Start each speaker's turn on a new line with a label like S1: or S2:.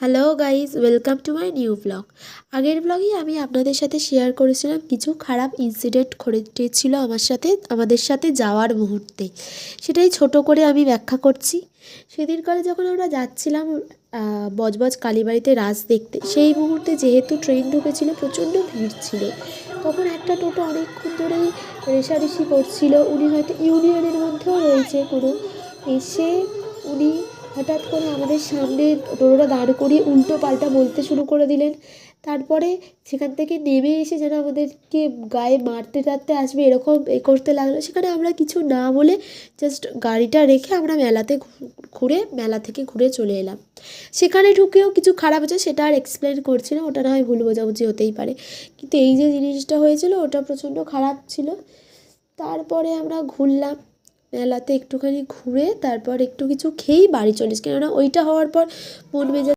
S1: Hello guys, welcome to my new blog. আগের ব্লগেই আমি আপনাদের সাথে শেয়ার করেছিলাম কিছু খারাপ ইনসিডেন্ট ঘটেছিল আমাদের সাথে যাওয়ার মুহূর্তে। সেটাই ছোট করে আমি ব্যাখ্যা করছি। সেদিনকালে যখন আমরা যাচ্ছিলাম বজবজ কালীবাড়িতে রাস দেখতে, সেই মুহূর্তে যেহেতু ট্রেন ঢুকেছিল, প্রচণ্ড ভিড় ছিল। তখন একটা টোটো অনেকক্ষণ ধরেই রেষারেষি করছিল। উনি হয়তো ইউনিয়নের মধ্যেও রয়েছে কোনো, এসে উনি হঠাৎ করে আমাদের সামনে টোটোটা দাঁড় করিয়ে উল্টো পাল্টা বলতে শুরু করে দিলেন। তারপরে সেখান থেকে নেমে এসে যেন আমাদেরকে গায়ে মারতে টারতে আসবে এরকম করতে লাগলো। সেখানে আমরা কিছু না বলে জাস্ট গাড়িটা রেখে আমরা মেলা থেকে ঘুরে চলে এলাম। সেখানে ঢুকেও কিছু খারাপ আছে, সেটা আর এক্সপ্লেন করছি না, ওটা না হয় ভুল বোঝাবুঝি হতেই পারে। কিন্তু এই যে জিনিসটা হয়েছিল ওটা প্রচণ্ড খারাপ ছিল। তারপরে আমরা ঘুরলাম মেলাতে, একটুখানি ঘুরে তারপর একটু কিছু খেয়েই বাড়ি চলে এসেছি। কেননা ওইটা হওয়ার পর মন মেজাজ